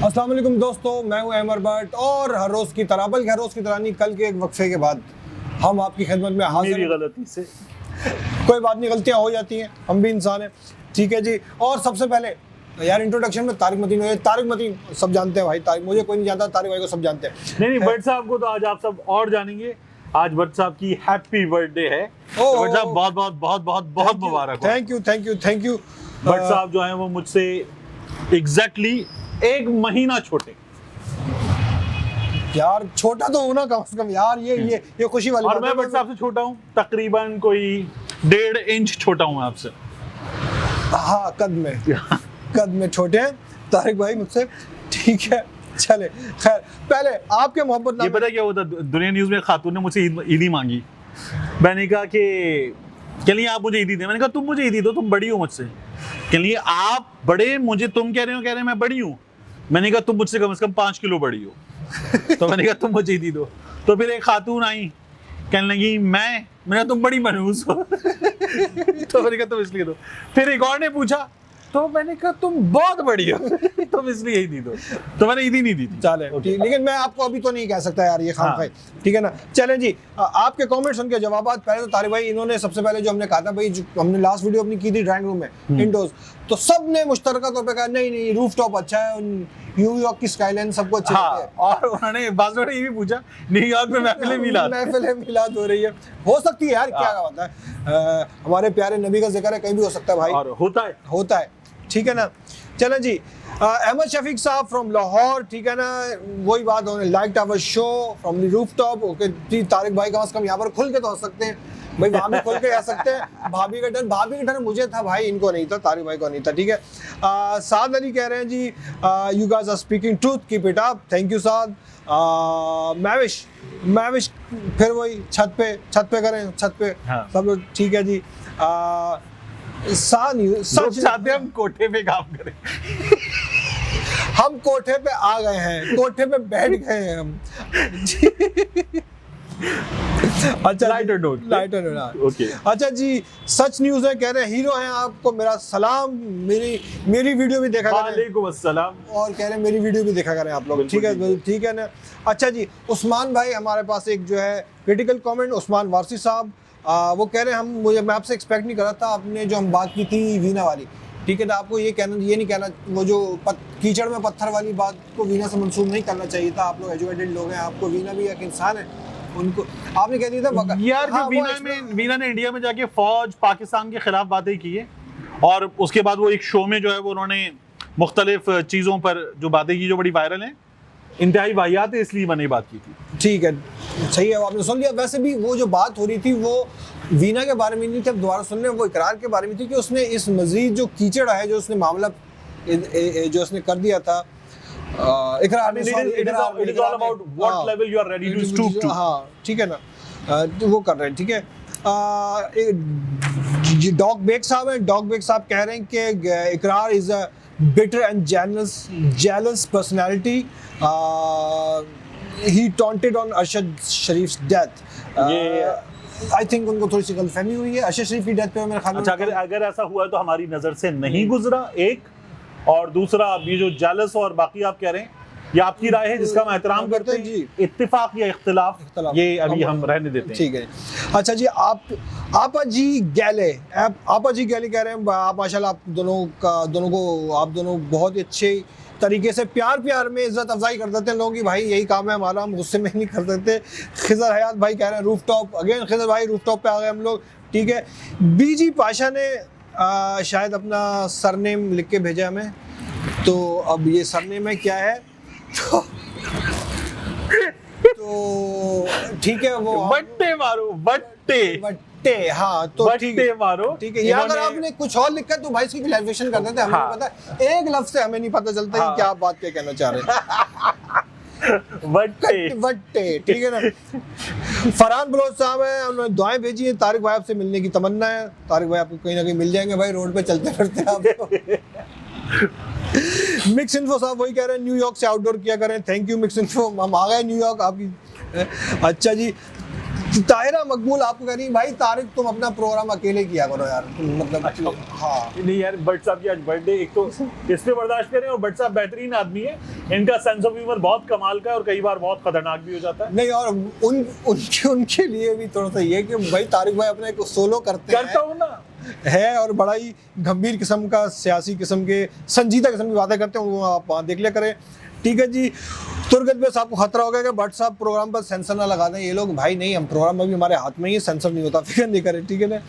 अस्सलाम वालेकुम दोस्तों, मैं हूं अमर भट्ट और हर रोज़ की तरह, बल्कि हर रोज़ की तरह नहीं, कल के एक वक्फे के बाद हम आपकी खिदमत में हाजिर मेरी गलती से कोई बात नहीं, गलतियां हो जाती हैं, हम भी इंसान हैं, ठीक है जी। और सबसे पहले यार इंट्रोडक्शन में तारिक मतीन हो, तारिक मतीन सब जानते हैं भाई, तारिक मुझे कोई नहीं जानता, तारिक भाई को सब जानते हैं। नहीं भट्ट साहब को तो आज आप सब और जानेंगे। आज भट्ट साहब की हैप्पी बर्थडे है। ओह, भट्ट साहब बहुत बहुत बहुत बहुत बहुत मुबारक हो। Thank you thank you thank you. Bhatt साहब जो है वो मुझसे एग्जैक्टली एक महीना छोटे। यार छोटा तो होना कम से कम यार, ये खुशी वाली और बात मैं है। भट्ट साहब से छोटा हूँ, तकरीबन कोई 1.5 इंच छोटा हूँ आपसे। हाँ, कद में छोटे हैं तारिक भाई मुझसे, ठीक है। चले खैर, पहले आपके मोहब्बत ये पता है क्या होता, दुनिया न्यूज में खातून ने मुझसे ईदी मांगी। मैंने कहा कि चलिए आप मुझे ईदी दें। मैंने कहा तुम मुझे ईदी दो, तुम बड़ी हो मुझसे। चलिए आप बड़े, मुझे तुम कह रहे हो मैं बड़ी हूँ। मैंने कहा तुम मुझसे कम से कम 5 किलो बड़ी हो। तो मैंने कहा तुम मुझे ईदी दो। तो फिर एक खातून आई, कहने लगी मैंने तुम बड़ी मनहूस हो। तो मैंने कहा तुम इसलिए दो। फिर एक और ने पूछा, तो मैंने कहा तुम बहुत बड़ी हो, तुम इसलिए ही दी दो। तो मैंने ईदी नहीं दी थी। चले ठीक, लेकिन मैं आपको अभी तो नहीं कह सकता यार, ये खाम खाई, ठीक है ना। चलें जी, आपके कमेंट्स, उनके जवाब। पहले तो तारिक भाई, इन्होंने सबसे पहले जो हमने कहा था भाई, जो हमने लास्ट वीडियो अपनी की थी ड्राइंग रूम में इंडोर्स, तो सब ने मुश्तरका तौर पे कहा नहीं रूफ टॉप अच्छा है, न्यूयॉर्क की स्काईलाइन सबको अच्छी लगती है। और उन्होंने बाज़ लोगों ने ये भी पूछा, न्यूयॉर्क में महफिल मिलाद हो रही है, हो सकती है यार, क्या होता है, हमारे प्यारे नबी का जिक्र है, कहीं भी हो सकता है भाई, और होता है, ठीक है ना। चलें जी, अहमद शफीक साहब फ्रॉम लाहौर, ठीक है ना, वही बात, उन्होंने like our show from the rooftop. Okay ji, Tariq भाई कम से कम यहाँ पर खुल के तो हंस सकते हैं भाई, वहाँ भी खुल के हंस सकते हैं। भाभी का डर मुझे था भाई, इनको नहीं था, तारिक भाई को नहीं था, ठीक है। साद अली कह रहे हैं जी, you guys are speaking truth, keep it up, thank you Saad. Mahwish फिर वही छत पे करें, छत पे सब लोग, ठीक है जी। सच चाहते हम कोठे पे काम करें। हम कोठे पे आ गए हैं, कोठे पे बैठ गए हैं हम। अच्छा, लाइटर नोट। ओके, अच्छा जी, सच न्यूज़ है, कह रहे हैं हीरो हैं, आपको मेरा सलाम, मेरी वीडियो भी देखा करें। वालेकुम अस्सलाम। और कह रहे हैं मेरी वीडियो भी देखा करें आप लोग, ठीक है ना। अच्छा जी, उस्मान भाई हमारे पास एक जो है क्रिटिकल कमेंट, उस्मान वारसी साहब, वो कह रहे हैं मैं आपसे एक्सपेक्ट नहीं कर रहा था, आपने जो हम बात की थी वीना वाली, ठीक है ना, आपको ये नहीं कहना, वो जो कीचड़ में पत्थर वाली बात को वीना से मंसूब नहीं करना चाहिए था। आप लोग एजुकेटेड लोग हैं, आपको वीना भी एक इंसान है, उनको आपने कह दिया था यार। हाँ, वीना ने इंडिया में जाके फौज पाकिस्तान के खिलाफ बातें की है, और उसके बाद वो एक शो में जो है वो उन्होंने मुख्तलिफ चीज़ों पर जो बातें की, जो बड़ी वायरल हैं, इंतहाई वाहियात है, इसलिए मैंने बात की थी। ठीक है, सही है, आपने सुन लिया। वैसे भी वो जो बात हो रही थी वो वीना के बारे में नहीं थी, अब दोबारा सुन लें, वो इकरार के बारे में थी कि उसने इस मजीद जो कीचड़ है, जो उसने मामला जो उसने कर दिया था, इकरार ठीक है ना, तो वो कर रहे हैं, ठीक है। डॉग बेग साहब हैं, डॉग बेग साहब कह रहे हैं कि इकरार is a bitter and jealous personality. He taunted on Arshad Sharif's death. I think उनको थोड़ी सी गलतफहमी हुई है अरशद शरीफ की डेथ पे, मेरे ख्याल में। अच्छा, अगर ऐसा हुआ तो हमारी नजर से नहीं गुजरा, एक, और दूसरा ये जो जेलस और बाकी आप कह रहे हैं, ये आपकी राय है जिसका हम एहतराम करते हैं जी। इत्तेफाक या इख्तिलाफ ये अभी हम रहने देते हैं, ठीक है। अच्छा जी, आपा जी गैले कह रहे हैं, आप माशाल्लाह, आप दोनों बहुत ही अच्छे तरीके से प्यार में इज्जत अफजाई कर देते हैं लोगों की, भाई यही काम है हमारा, हम गुस्से में नहीं कर सकते। खिजर हयात भाई कह रहे हैं रूफटॉप, अगेन खिजर भाई रूफटॉप पे आ गए हम लोग, ठीक है। बीजी पाशा ने शायद अपना सरनेम लिख के भेजा हमें, तो अब ये सरनेम है क्या है, तो ठीक है, वो बट्टे मारो, बट्टे, हाँ, तो ठीक है। या अगर आपने कुछ और लिखा तो भाई इसकी क्लैरिफिकेशन कर देते, हमें नहीं पता, एक लफ्ज से हमें नहीं पता चलता कि क्या आप बात क्या कहना चाह रहे हैं। बट्टे, ठीक है ना। फरहान बलोच साहब हैं, उन्होंने दुआएं भेजी हैं, तारिक भाई आपसे मिलने की तमन्ना है। तारिक भाई आपको कहीं ना कहीं मिल जाएंगे भाई, रोड पे चलते फिरते आप। मिक्स इन्फो साहब वही कह रहे हैं, न्यूयॉर्क से आउटडोर किया करें, थैंक यू मिक्स इन्फो, हम आ गए न्यूयॉर्क आपकी। अच्छा जी, ताहिरा मकबूल आपको कह रही भाई तारिक तुम अपना प्रोग्राम अकेले किया करो यार, मतलब अच्छा। हाँ नहीं यार, भट्ट साहब की आज बर्थडे, एक तो इस पे बर्दाश्त करें, और भट्ट साहब बेहतरीन आदमी है, इनका सेंस ऑफ ह्यूमर बहुत कमाल का है और कई बार बहुत खतरनाक भी हो जाता है। नहीं, और उनके लिए भी थोड़ा सा ये कि भाई तारिक भाई अपने को सोलो करता हूँ ना, है और बड़ा ही गंभीर किस्म का, सियासी किस्म के, संजीदा किस्म की बातें करते हैं, वो आप वहाँ देख लिया करें। ठीक है जी, तुरगत में आपको खतरा हो गया कि भट्ट साहब प्रोग्राम पर सेंसर ना लगा दें ये लोग। भाई नहीं, हम प्रोग्राम में भी हमारे हाथ में ही सेंसर नहीं होता, फिक्र नहीं करें। ठीक है ना।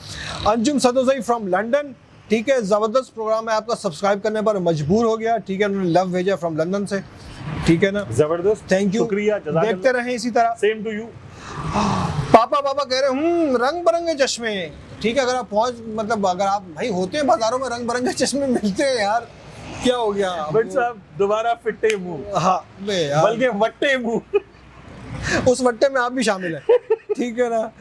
अंजुम सदोजई फ्रॉम लंदन, ठीक है, ज़बरदस्त प्रोग्राम है आपका, सब्सक्राइब करने पर मजबूर हो गया। ठीक है, उन्होंने लव भेजा फ्रॉम लंदन से। ठीक है ना, जबरदस्त, थैंक यू, शुक्रिया, देखते रहें इसी तरह। Same to you. पापा पापा कह रहे हैं रंग बिरंगे चश्मे। ठीक है, अगर आप पहुंच, मतलब अगर आप भाई होते हैं बाजारों में, रंग बिरंगे चश्मे मिलते हैं यार, क्या हो गया भट्ट साहब दोबारा फिट्टे मुंह, हाँ बे यार, बल्कि वट्टे मुंह, उस वट्टे में आप भी शामिल हैं। ठीक है ना।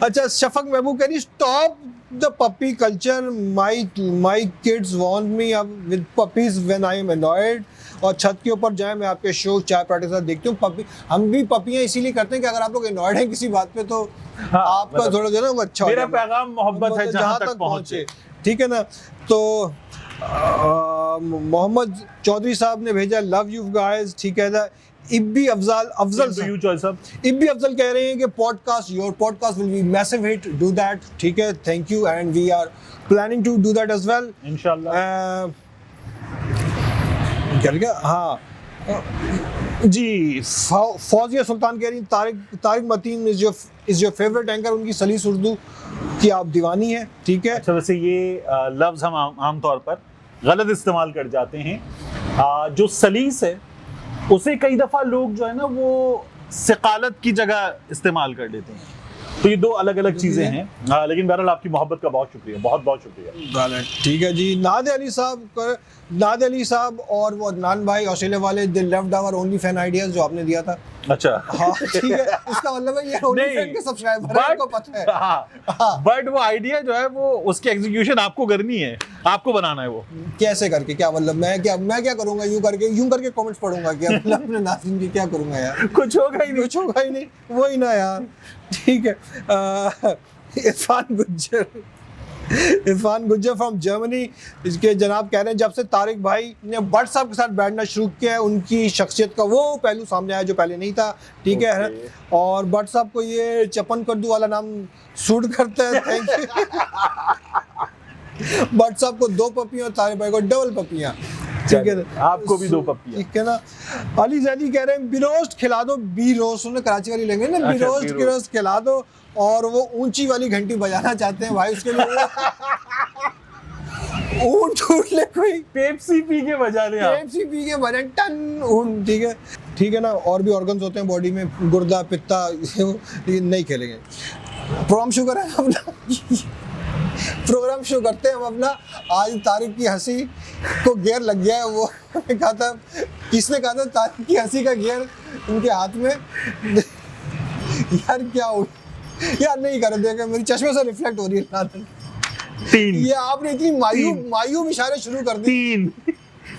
अच्छा, शफक महबूब कह रही stop the puppy culture, my kids want me with puppies when I am annoyed. और छत के ऊपर जाए, मैं आपके शो चाय पराठे के साथ देखती हूँ। पपी, हम भी पपियाँ इसीलिए करते हैं कि अगर आप लोग अनॉयड हैं किसी बात पे तो हाँ, आपका मतलब थोड़ा जो है ना वो अच्छा हो मेरा जाए। पैगाम मोहब्बत है जहाँ तक पहुँचे। ठीक है ना। तो मोहम्मद चौधरी साहब ने भेजा लव यू गाइस। ठीक है ना। इब्बी अफजल यू चॉइस साहब, इब्बी अफजल कह रहे हैं कि podcast, your podcast will be massive hit, do that. ठीक है, thank you, and we are planning to do that as well इंशाल्लाह। चल गया। हाँ जी, फौजिया सुल्तान कह रही Tariq Mateen is your favourite anchor, उनकी सलीस उर्दू की आप दीवानी है। ठीक है। अच्छा, वैसे ये लफ्ज़ हम आमतौर पर गलत इस्तेमाल कर जाते हैं। जो सलीस है उसे कई दफ़ा लोग जो है ना वो सिकालत की जगह इस्तेमाल कर लेते हैं, तो ये दो अलग अलग चीज़ें हैं। लेकिन बहरहाल आपकी मोहब्बत का बहुत शुक्रिया, बहुत बहुत शुक्रिया। ठीक है जी। नादे अली साहब और वो अदनान भाई ऑस्ट्रेलिया वाले, they left our only fan ideas जो आपने दिया था। अच्छा, हाँ ठीक है, इसका मतलब है ये ओनली फैन के सब्सक्राइबर हैं, आपको पता है। हाँ, बट वो आइडिया जो है वो उसकी एग्जीक्यूशन आपको करनी है, आपको बनाना है वो। कैसे करके, क्या मतलब मैं क्या करूंगा, यूं करके कमेंट्स पढ़ूंगा क्या, मतलब अपने नाज़रीन की क्या करूंगा यार, कुछ होगा ही नहीं, कुछ होगा ही नहीं, वही ना यार। ठीक है। इरफान गुज्जर फ्रॉम जर्मनी, इसके जनाब कह रहे हैं जब से तारिक भाई ने भट्ट साहब के साथ बैठना शुरू किया है उनकी शख्सियत का वो पहलू सामने आया जो पहले नहीं था। ठीक है। और भट्ट साहब को ये चपन कद्दू वाला नाम सूट करता है। Thank you. भट्ट साहब को 2 पपियां और तारिक भाई को डबल पपियां। ठीक है, आपको भी 2 पपियां। ठीक है ना। अली जैदी कह रहे हैं बिरोस्ट खिला दो, बी रोस्ट, उन्होंने कराची वाली लैंग्वेज ना, बिरोस्ट की रोस्ट खिला दो, और वो ऊंची वाली घंटी बजाना चाहते हैं भाई, उसके लिए ऊंट ले कोई पेप्सी पी के बजा रहे हैं, पेप्सी पी के बजाए टन ऊंट। ठीक है ना। और भी ऑर्गन्स होते हैं बॉडी में, गुर्दा, पित्ता, ये नहीं खेलेंगे। प्रोग्राम शुरू करें अपना, प्रोग्राम शुरू करते हैं हम अपना। आज तारिक की हंसी को गियर लग गया है, वो कहा था, किसने कहा था तारिक की हंसी का गियर उनके हाथ में। यार क्या हो यार, नहीं कर देगा, मेरी चश्मे से रिफ्लेक्ट हो रही है। 3 ये आपने इतनी मायूब इशारे शुरू कर दी। 3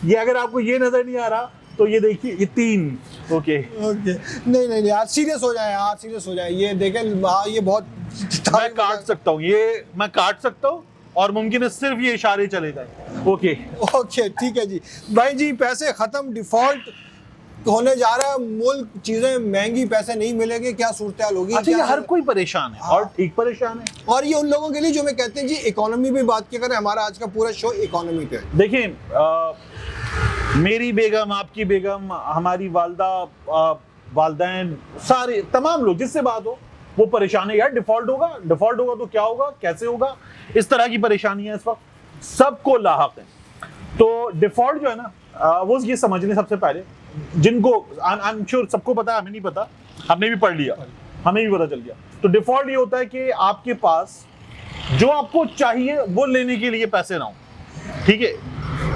ये अगर आपको ये नजर नहीं आ रहा तो ये देखिए, ये 3। ओके नहीं यार, सीरियस हो जाए यार, सीरियस हो जाए। ये देखें, हाँ ये बहुत, मैं काट सकता हूँ, ये मैं काट सकता हूँ, और मुमकिन है सिर्फ ये इशारे चले जाए। ओके ठीक है जी। भाई जी, पैसे खत्म, डिफॉल्ट होने जा रहा है मुल्क, चीजें महंगी, पैसे नहीं मिलेंगे, क्या सूरत हाल होगी। अच्छा, ये हर कोई परेशान है। हाँ। और ठीक परेशान है। और ये उन लोगों के लिए जो मैं कहते हैं जी इकोनॉमी पे बात किया करें, हमारा आज का पूरा शो इकोनॉमी पे। देखिए, मेरी बेगम, आपकी बेगम, हमारी वालदैन, सारे तमाम लोग जिससे बात हो वो परेशान है यार। डिफॉल्ट होगा तो क्या होगा, कैसे होगा, इस तरह की परेशानियां इस वक्त सबको लाहक है। तो डिफॉल्ट जो है ना, वो ये समझ लें सबसे पहले, जिनको आई एम श्योर सबको पता है, हमें नहीं पता, हमने भी पढ़ लिया, हमें भी पता चल गया। तो डिफॉल्ट ये होता है कि आपके पास जो आपको चाहिए वो लेने के लिए पैसे ना हो। ठीक है,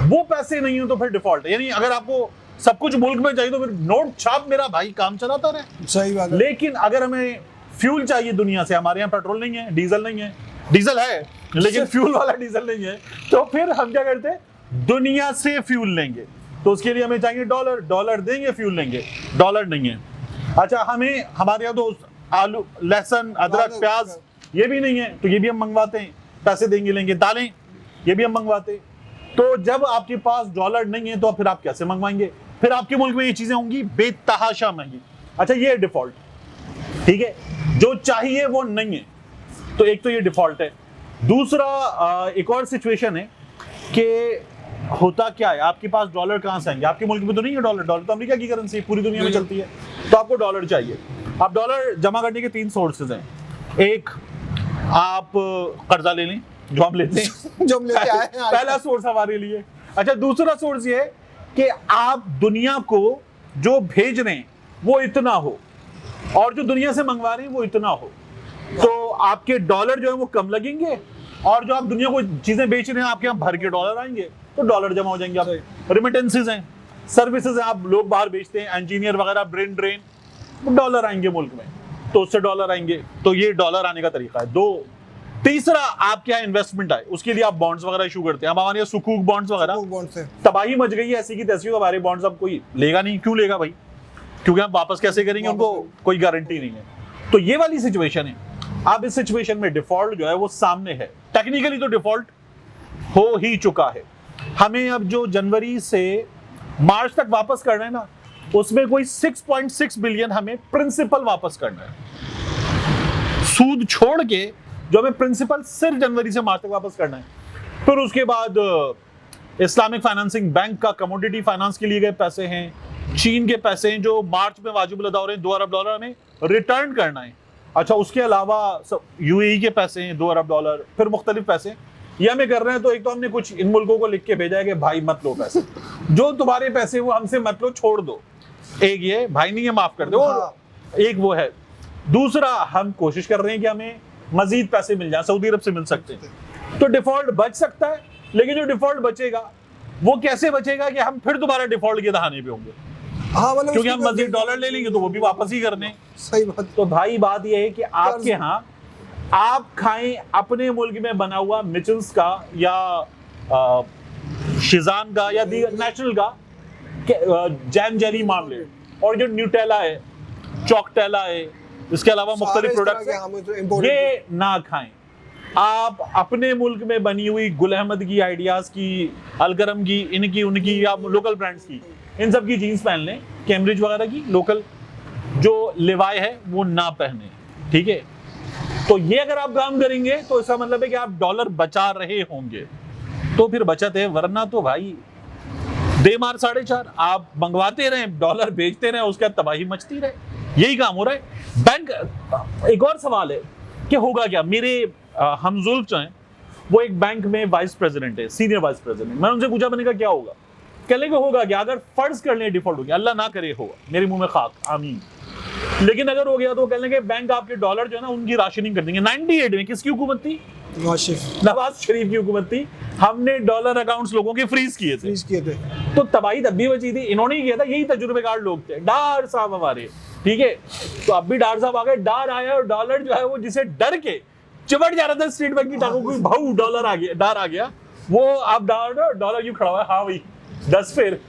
वो पैसे नहीं हो तो फिर डिफॉल्ट है। यानी अगर आपको सब कुछ मुल्क में चाहिए तो फिर नोट छाप मेरा भाई काम चलाता रहे। सही बात है। लेकिन अगर हमें फ्यूल चाहिए दुनिया से, हमारे यहाँ पेट्रोल नहीं है, डीजल नहीं है, डीजल है लेकिन फ्यूल वाला डीजल नहीं है, तो फिर हम क्या करते हैं, दुनिया से फ्यूल लेंगे। तो उसके लिए हमें चाहिए डॉलर देंगे, फ्यूल लेंगे, डॉलर नहीं है। अच्छा, हमें हमारे यहाँ तो आलू, लहसुन, अदरक, प्याज ये भी नहीं है, तो ये भी हम मंगवाते हैं, पैसे देंगे लेंगे। दालें ये भी हम मंगवाते हैं। तो जब आपके पास डॉलर नहीं है तो फिर आप कैसे मंगवाएंगे? फिर आपके मुल्क में ये चीजें होंगी बेतहाशा महंगी। अच्छा, ये है डिफॉल्ट, ठीक है, जो चाहिए वो नहीं है, तो एक तो ये डिफॉल्ट है। दूसरा एक और सिचुएशन है कि होता क्या है, आपके पास डॉलर कहां से आएंगे? आपके मुल्क में तो नहीं है डॉलर, डॉलर तो अमेरिका की करेंसी पूरी दुनिया में चलती है, तो आपको डॉलर चाहिए। आप डॉलर जमा करने के 3 सोर्सेज हैं। एक, आप कर्जा ले लें, जो हम लेते हैं जो हम लेते आए हैं। पहला सोर्स हमारे लिए। अच्छा, दूसरा सोर्स ये है कि आप दुनिया को जो भेज रहे हैं वो इतना हो, और जो दुनिया से मंगवा रहे हैं वो इतना हो, तो आपके डॉलर जो है वो कम लगेंगे, और जो आप दुनिया को चीजें बेच रहे हैं आपके यहाँ भर के डॉलर आएंगे, तो डॉलर जमा हो जाएंगे। आप रिमिटेंसेज हैं, सर्विसेज हैं, आप लोग बाहर बेचते हैं, इंजीनियर वगैरह, ब्रेन ड्रेन, तो डॉलर आएंगे मुल्क में, तो उससे डॉलर आएंगे। तो ये डॉलर आने का तरीका है। 2, तीसरा, आपके यहाँ इन्वेस्टमेंट आए, उसके लिए आप बॉन्ड्स वगैरह इशू करते हैं। अब हमारे यहाँ सुकूक बॉन्ड्स वगैरह, बॉन्ड से तबाही मच गई है ऐसी की तैसी, तो हमारे बॉन्ड्स अब कोई लेगा नहीं। क्यों लेगा भाई? क्योंकि आप वापस कैसे करेंगे, उनको कोई गारंटी नहीं है। तो ये वाली सिचुएशन है। अब इस सिचुएशन में डिफॉल्ट जो है वो सामने है, टेक्निकली तो डिफॉल्ट हो ही चुका है। हमें अब जो जनवरी से मार्च तक वापस करना है ना, उसमें कोई 6.6 बिलियन हमें प्रिंसिपल वापस करना है, सूद छोड़ के जो हमें प्रिंसिपल सिर्फ जनवरी से मार्च तक वापस करना है। फिर उसके बाद इस्लामिक फाइनेंसिंग बैंक का कमोडिटी फाइनेंस के लिए गए पैसे हैं, चीन के पैसे हैं जो मार्च में वाजिब अदा हो रहे हैं, 2 अरब डॉलर हमें रिटर्न करना है। अच्छा, उसके अलावा यूएई के पैसे हैं 2 अरब डॉलर, फिर मुख्तलिफ पैसे ये हमें कर रहे हैं। तो एक तो हमने कुछ इन मुल्कों को लिख के भेजा है कि भाई मत लो पैसे, जो तुम्हारे पैसे वो हमसे मत लो, छोड़ दो। एक ये भाई नहीं है, माफ कर दो, एक वो है। दूसरा, हम कोशिश कर रहे हैं कि हमें मजीद पैसे मिल जाए, सऊदी अरब से मिल सकते हैं, तो डिफॉल्ट बच सकता है। लेकिन जो डिफॉल्ट बचेगा वो कैसे बचेगा कि हम फिर दोबारा डिफॉल्ट के दहाने पे होंगे। हाँ, मतलब क्योंकि हम मजीद डॉलर ले लेंगे तो वो भी वापस ही करने। सही बात। तो भाई बात यह है कि आपके यहाँ आप खाएं अपने मुल्क में बना हुआ मिचल्स का या शिजान का या नेशनल का जैम जेली मार्मलेड, और जो न्यूटेला है, चॉकटेला है, इसके अलावा मुख्तलिफ प्रोडक्ट्स, ये ना खाएं। आप अपने मुल्क में बनी हुई गुल अहमद की, आइडियाज की, अलगरम की, इनकी उनकी या लोकल ब्रांड्स की, इन सब की जीन्स पहन लें, कैम्ब्रिज वगैरह की लोकल जो लिवाई है वो ना पहने, ठीक है। तो ये अगर आप काम करेंगे तो इसका मतलब है कि आप डॉलर बचा रहे होंगे, तो फिर बचत है। वरना तो भाई दे मार 4.5 आप मंगवाते रहे, डॉलर बेचते रहे, उसके बाद तबाही मचती रहे, यही काम हो रहा है। बैंक, एक और सवाल है कि होगा क्या। मेरे हमजुल्फ जो हैं वो एक बैंक में वाइस प्रेसिडेंट है, सीनियर वाइस प्रेसिडेंट। मैंने उनसे पूछा, मैंने कहा क्या होगा? कह लेंगे होगा क्या, अगर फर्ज कर ले डिफॉल्ट हो गया, अल्लाह ना करे होगा, मेरे मुंह में खाक, आमीन, लेकिन अगर हो गया तो कह लेंगे बैंक आपके डॉलर जो है ना उनकी राशनिंग कर देंगे। 98 में किसकी हुकूमत थी? नवाज शरीफ की हुकूमत थी। हमने डॉलर अकाउंट्स लोगों के फ्रीज किए थे, तो तबाही तब भी बची थी। इन्होंने ही किया था, यही तजुर्बेकार लोग थे, डार साहब हमारे, ठीक है। तो अब भी डार साहब आ गए, डार आया और डॉलर जो है वो जिसे डर के चिमट जा रहा था स्टेट बैंक की टांगों को, भाऊ डॉलर आ गया, डार आ गया, वो अब डॉलर क्यों खड़ा हुआ है, हाँ भाई 10 फिर।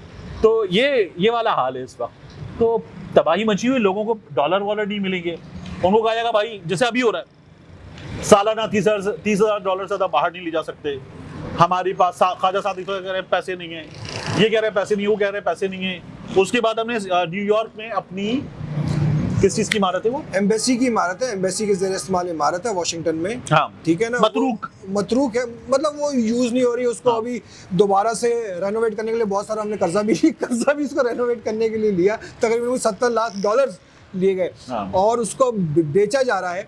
तो ये वाला हाल है इस वक्त। तो तबाही मची हुई, लोगों को डॉलर वॉलर नहीं मिलेंगे। उनको कहा जाएगा भाई, जैसे अभी हो रहा है, सालाना 30,000 डॉलर से ज्यादा बाहर नहीं ले जा सकते। हमारे पास ख्वाजा साथी तो कह रहे हैं पैसे नहीं है, ये कह रहे हैं पैसे नहीं, वो कह रहे हैं पैसे नहीं है। उसके बाद हमने न्यूयॉर्क में अपनी किस चीज की इमारत है, वो एम्बेसी की इमारत है, एम्बेसी के ज़ेर इस्तेमाल इमारत है वॉशिंगटन में, हाँ ठीक है ना, मतरूक है, मतलब वो यूज नहीं हो रही, उसको हाँ। अभी दोबारा से रेनोवेट करने के लिए बहुत सारा हमने कर्जा भी इसको रेनोवेट करने के लिए लिया, तकरीबन $70 लाख लिए गए, हाँ। और उसको बेचा जा रहा है,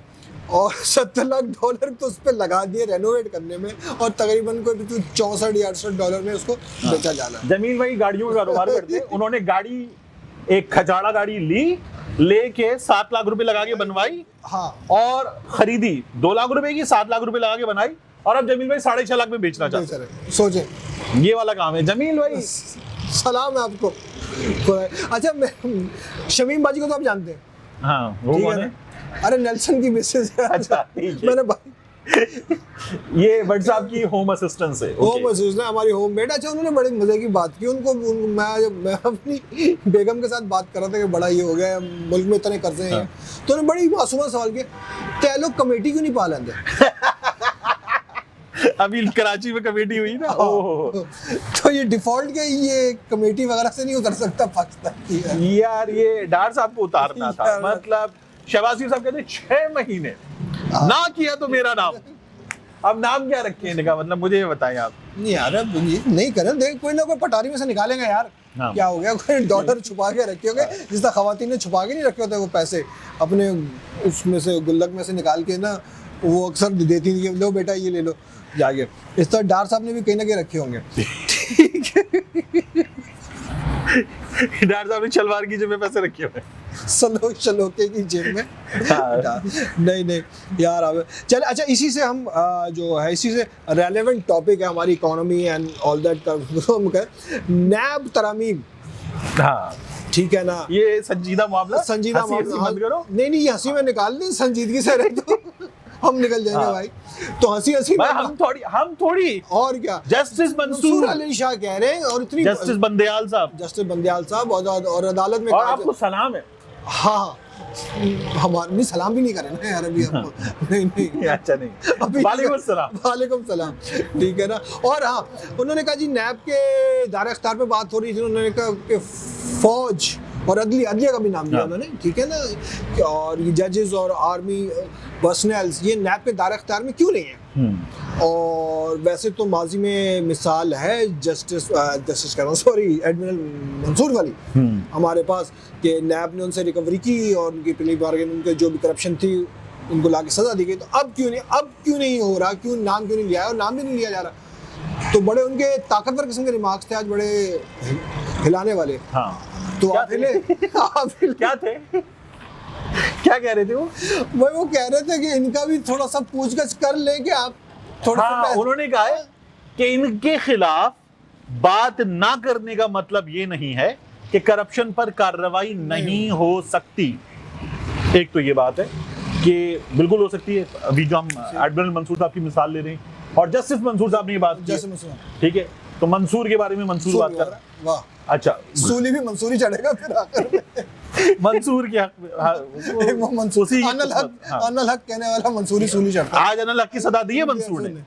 और $70 लाख तो उस पर लगा दिए रेनोवेट करने में, और तकरीबन कोई $64 या $68 में उसको बेचा जाना है। जमील भाई गाड़ियों का कारोबार करते हैं, उन्होंने गाड़ी, एक खजाड़ा गाड़ी ली, लेके 7 लाख रुपए लगा के बनवाई, हाँ, और खरीदी 2 लाख रुपए की, 7 लाख रुपए लगा के बनाई, और अब जमील भाई 6.5 लाख में बेचना चाहते हैं। सोचे, ये वाला काम है जमील भाई। सलाम है आपको। अच्छा, शमीम बाजी को तो आप जानते हैं, हाँ, वो ठीक कौन है है? ना? अरे नेल्सन की मिसेज है। अच्छा, ठीक है। मैंने ये भट्ट साहब की होम असिस्टेंस है। होम असिस्टेंट हमारी होम मेड। अच्छा, उन्होंने बड़े मजे की बात की। मैं अपनी बेगम के साथ बात कर रहा था कि बड़ा ये हो गया मुल्क में इतने कर्जे हैं, तो उन्होंने बड़ी मासूमा सवाल किया, क्या लोग कमेटी क्यों नहीं पा लेंगे? अभी कराची में कमेटी हुई ना, तो ये डिफॉल्ट के ये कमेटी वगैरह से नहीं उतर सकता पाकिस्तान की? यार ये डार साहब को उतारना था। मतलब शहबाज शरीफ साहब कहते 6 महीने ना किया तो मेरा नाम, अब नाम क्या रखे इनका? मतलब मुझे ये बताएं आप। नहीं यार, अब ये नहीं करें, देख कोई ना कोई पटारी में से निकालेंगे यार। हाँ। क्या हो गया, कोई डॉलर छुपा के रखे होंगे, जिस तरह खवातीन ने छुपा के नहीं रखे होते वो पैसे अपने उसमें से गुल्लक में से निकाल के ना, वो अक्सर देती थी, लो बेटा ये ले लो जाके। इस तरह डार साहब ने भी कहीं ना कहीं रखे होंगे। ठीक है, डार साहब ने शलवार की जेब में पैसे रखे हुए, सलोके की जेब में। नहीं यार, अब चल। अच्छा, इसी से हम जो है, इसी से रेलेवेंट टॉपिक है हमारी इकोनॉमी एंड ऑल दैट का नैब तरमीम। हाँ ठीक है ना, ये संजीदा मामला, संजीदा हंसी मामला। बंद करो। नहीं ये हंसी में निकाल दें, संजीदगी से रहे तो हम निकल जाएंगे। हाँ। भाई तो हंसी में हम थोड़ी और क्या, जस्टिस मंसूर अली शाह कह रहे हैं, और इतनी जस्टिस बंदयाल साहब और अदालत में और आपको सलाम है। हाँ, हमारे नहीं सलाम भी नहीं करें ना यार अभी आपको। नहीं अच्छा नहीं, अभी वालेकुम सलाम। ठीक है ना। और हाँ, उन्होंने कहा जी नैब के दायरा इख्तियार पे बात हो रही थी, उन्होंने कहा कि फौज और अदलिया का भी नाम लिया उन्होंने, ठीक है ना, और ये जजेस और आर्मी पर्सनल्स ये नैब के दायरा इख्तियार में क्यों नहीं है? और वैसे तो माजी में मिसाल है जस्टिस कह रहा हूँ, सॉरी, एडमिरल मंसूर वाली हमारे पास, कि नैब ने उनसे रिकवरी की और उनकी प्ली बार्गेन, उनके जो भी करप्शन थी उनको लाके सजा दी गई। तो अब क्यों नहीं हो रहा, नाम क्यों नहीं लिया, और नाम भी नहीं लिया जा रहा? तो बड़े उनके ताकतवर किस्म के रिमार्क्स थे आज, बड़े हिलाने वाले। हाँ। तो आप क्या थे, क्या कह रहे थे वो कह रहे थे कि इनका भी थोड़ा सा पूछगछ कर लें कि आप थोड़ा सा। उन्होंने कहा है कि इनके खिलाफ बात ना करने का मतलब ये नहीं है कि करप्शन पर कार्रवाई नहीं हो सकती। एक तो ये बात है कि बिल्कुल हो सकती है। अभी जो हम एडमिरल मंसूर साहब की मिसाल ले रहे हैं और जस्टिस मंसूर साहब ने ये बात की, ठीक है, तो मंसूर के बारे में मंसूर बात कर रहा है। वाह, अच्छा, सूली भी मंसूरी चढ़ेगा फिर आकर में। मंसूर के हक में, हाँ, वो मंसूरी अनल हक कहने वाला मंसूरी सूली चढ़ता है। आज अनल हक की सदा दी है मंसूर ने।